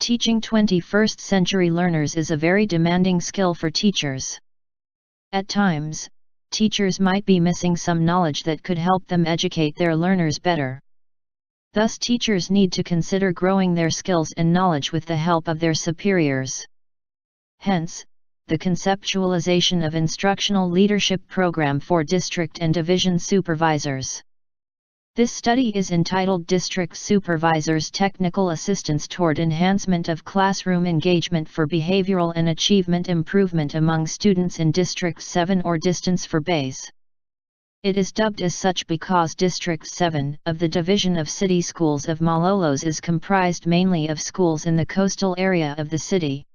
Teaching 21st century learners is a very demanding skill for teachers. At times, teachers might be missing some knowledge that could help them educate their learners better. Thus, teachers need to consider growing their skills and knowledge with the help of their superiors. Hence, the conceptualization of instructional leadership program for district and division supervisors. This study is entitled District Supervisors' Technical Assistance Toward Enhancement of Classroom Engagement for Behavioral and Achievement Improvement Among Students in District 7 or Distance for BAIS. It is dubbed as such because District 7 of the Division of City Schools of Malolos is comprised mainly of schools in the coastal area of the city.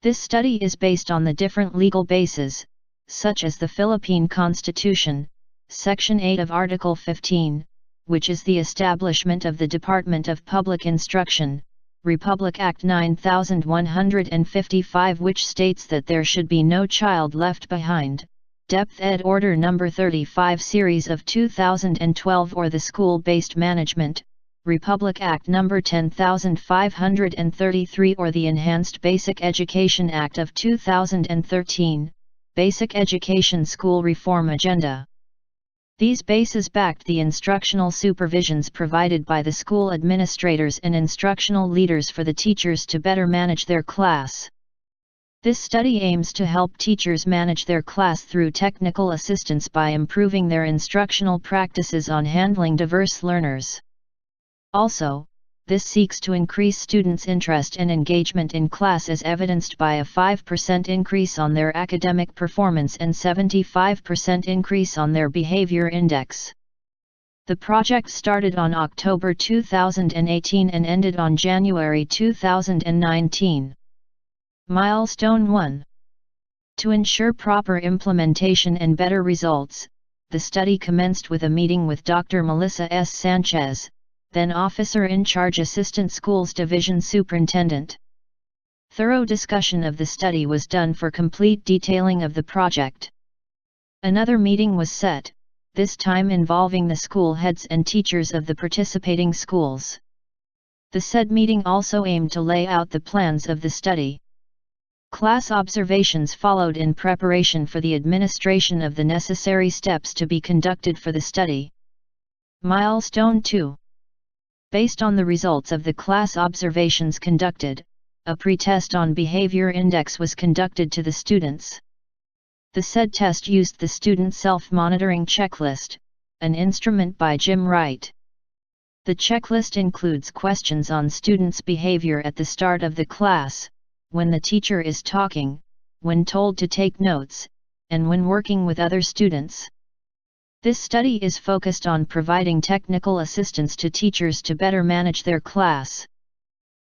This study is based on the different legal bases, such as the Philippine Constitution, Section 8 of Article 15, which is the establishment of the Department of Public Instruction, Republic Act 9155, which states that there should be no child left behind, Depth Ed Order No. 35 Series of 2012, or the School-Based Management, Republic Act No. 10533, or the Enhanced Basic Education Act of 2013, Basic Education School Reform Agenda. These bases backed the instructional supervisions provided by the school administrators and instructional leaders for the teachers to better manage their class. This study aims to help teachers manage their class through technical assistance by improving their instructional practices on handling diverse learners. Also, this seeks to increase students' interest and engagement in class, as evidenced by a 5% increase on their academic performance and 75% increase on their behavior index. The project started on October 2018 and ended on January 2019. Milestone 1. To ensure proper implementation and better results, the study commenced with a meeting with Dr. Melissa S. Sanchez, then Officer in Charge Assistant Schools Division Superintendent. Thorough discussion of the study was done for complete detailing of the project. Another meeting was set, this time involving the school heads and teachers of the participating schools. The said meeting also aimed to lay out the plans of the study. Class observations followed in preparation for the administration of the necessary steps to be conducted for the study. Milestone 2. Based on the results of the class observations conducted, a pre-test on behavior index was conducted to the students. The said test used the student self-monitoring checklist, an instrument by Jim Wright. The checklist includes questions on students' behavior at the start of the class, when the teacher is talking, when told to take notes, and when working with other students. This study is focused on providing technical assistance to teachers to better manage their class.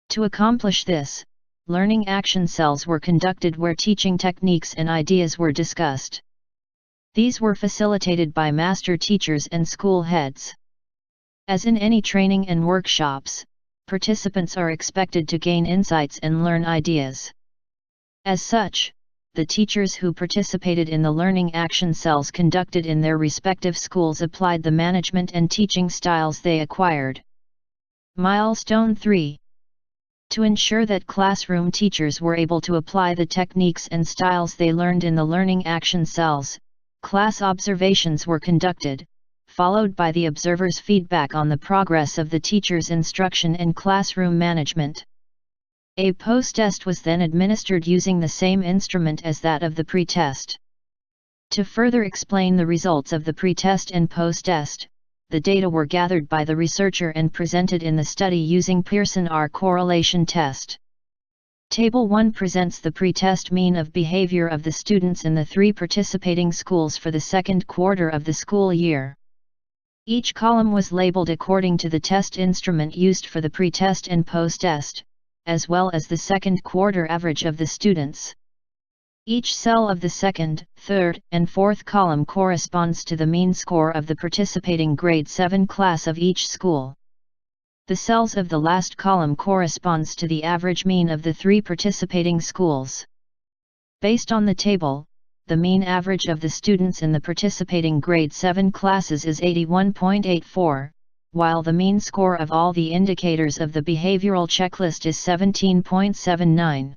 To accomplish this, learning action cells were conducted where teaching techniques and ideas were discussed. These were facilitated by master teachers and school heads. As in any training and workshops, participants are expected to gain insights and learn ideas. As such, the teachers who participated in the learning action cells conducted in their respective schools applied the management and teaching styles they acquired. Milestone 3. To ensure that classroom teachers were able to apply the techniques and styles they learned in the learning action cells, class observations were conducted, followed by the observers' feedback on the progress of the teacher's instruction and classroom management. A post-test was then administered using the same instrument as that of the pre-test. To further explain the results of the pre-test and post-test, the data were gathered by the researcher and presented in the study using Pearson R correlation test. Table 1 presents the pre-test mean of behavior of the students in the 3 participating schools for the second quarter of the school year. Each column was labeled according to the test instrument used for the pre-test and post-test, as well as the second quarter average of the students. Each cell of the second, third, and fourth column corresponds to the mean score of the participating grade 7 class of each school. The cells of the last column corresponds to the average mean of the 3 participating schools. Based on the table, the mean average of the students in the participating grade 7 classes is 81.84, while the mean score of all the indicators of the behavioral checklist is 17.79.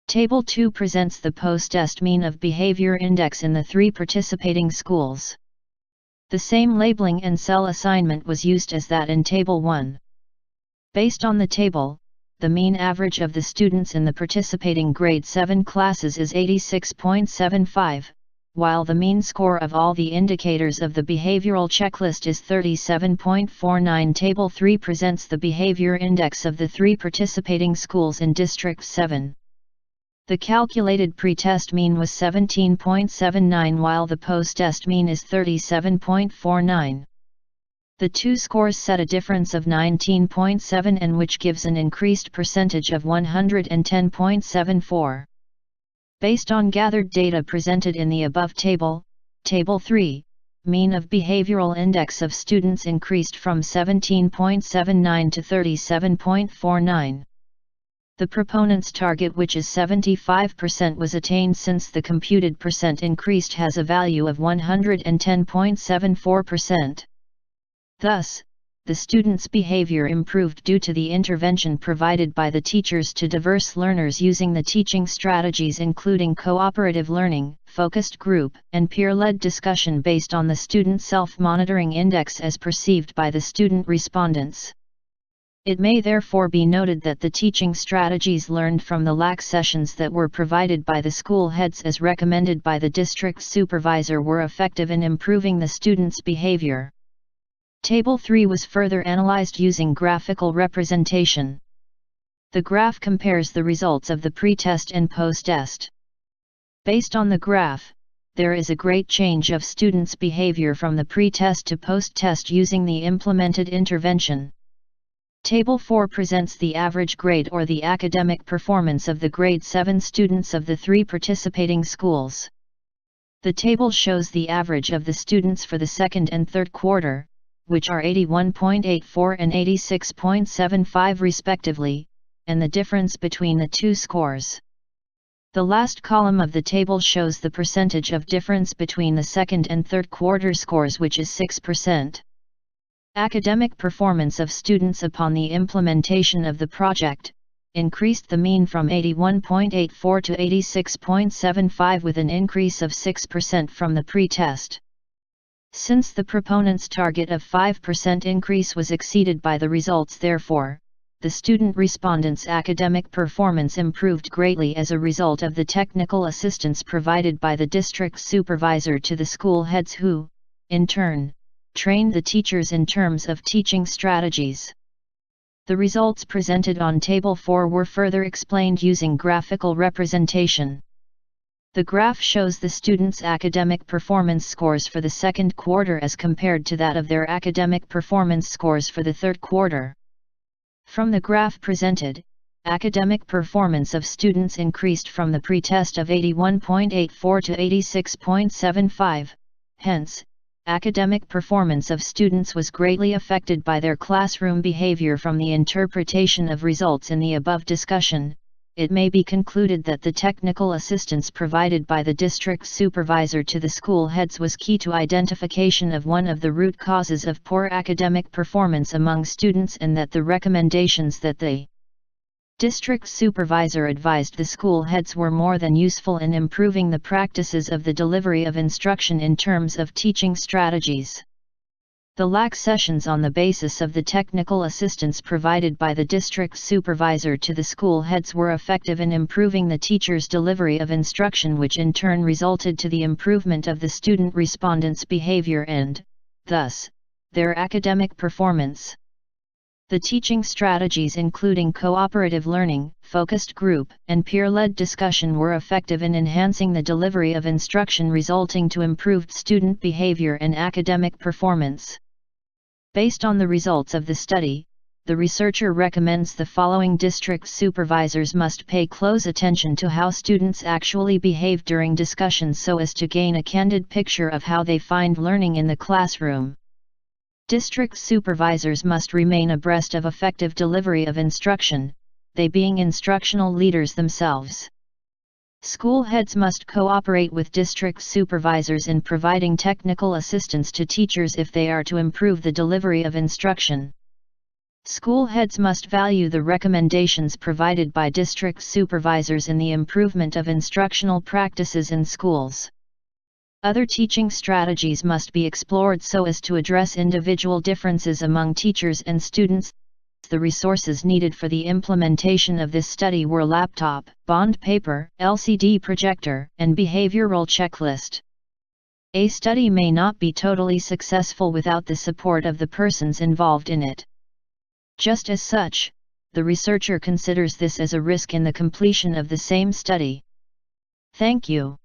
Table 2 presents the post-test mean of behavior index in the 3 participating schools. The same labeling and cell assignment was used as that in Table 1. Based on the table, the mean average of the students in the participating grade 7 classes is 86.75, while the mean score of all the indicators of the behavioral checklist is 37.49. Table 3 presents the behavior index of the 3 participating schools in District 7. The calculated pre-test mean was 17.79 while the post-test mean is 37.49. The two scores set a difference of 19.7 and which gives an increased percentage of 110.74. Based on gathered data presented in the above table, Table 3, mean of behavioral index of students increased from 17.79 to 37.49. The proponent's target, which is 75%, was attained since the computed percent increased has a value of 110.74%. Thus, the students' behavior improved due to the intervention provided by the teachers to diverse learners using the teaching strategies including cooperative learning, focused group, and peer-led discussion based on the student self-monitoring index as perceived by the student respondents. It may therefore be noted that the teaching strategies learned from the LAC sessions that were provided by the school heads as recommended by the district supervisor were effective in improving the students' behavior. Table 3 was further analyzed using graphical representation. The graph compares the results of the pre-test and post-test. Based on the graph, there is a great change of students' behavior from the pre-test to post-test using the implemented intervention. Table 4 presents the average grade or the academic performance of the grade 7 students of the 3 participating schools. The table shows the average of the students for the second and third quarter, which are 81.84 and 86.75 respectively, and the difference between the two scores. The last column of the table shows the percentage of difference between the second and third quarter scores, which is 6%. Academic performance of students upon the implementation of the project increased the mean from 81.84 to 86.75 with an increase of 6% from the pre-test. Since the proponent's target of 5% increase was exceeded by the results, therefore, the student respondents' academic performance improved greatly as a result of the technical assistance provided by the district supervisor to the school heads who, in turn, trained the teachers in terms of teaching strategies. The results presented on Table 4 were further explained using graphical representation. The graph shows the students' academic performance scores for the second quarter as compared to that of their academic performance scores for the third quarter. From the graph presented, academic performance of students increased from the pre-test of 81.84 to 86.75, hence, academic performance of students was greatly affected by their classroom behavior. From the interpretation of results in the above discussion, it may be concluded that the technical assistance provided by the district supervisor to the school heads was key to identification of one of the root causes of poor academic performance among students, and that the recommendations that the district supervisor advised the school heads were more than useful in improving the practices of the delivery of instruction in terms of teaching strategies. The LAC sessions on the basis of the technical assistance provided by the district supervisor to the school heads were effective in improving the teacher's delivery of instruction, which in turn resulted to the improvement of the student respondents' behavior and, thus, their academic performance. The teaching strategies including cooperative learning, focused group, and peer-led discussion were effective in enhancing the delivery of instruction, resulting to improved student behavior and academic performance. Based on the results of the study, the researcher recommends the following: district supervisors must pay close attention to how students actually behave during discussions so as to gain a candid picture of how they find learning in the classroom. District supervisors must remain abreast of effective delivery of instruction, they being instructional leaders themselves. School heads must cooperate with district supervisors in providing technical assistance to teachers if they are to improve the delivery of instruction. School heads must value the recommendations provided by district supervisors in the improvement of instructional practices in schools. Other teaching strategies must be explored so as to address individual differences among teachers and students. The resources needed for the implementation of this study were laptop, bond paper, LCD projector, and behavioral checklist. A study may not be totally successful without the support of the persons involved in it. Just as such, the researcher considers this as a risk in the completion of the same study. Thank you.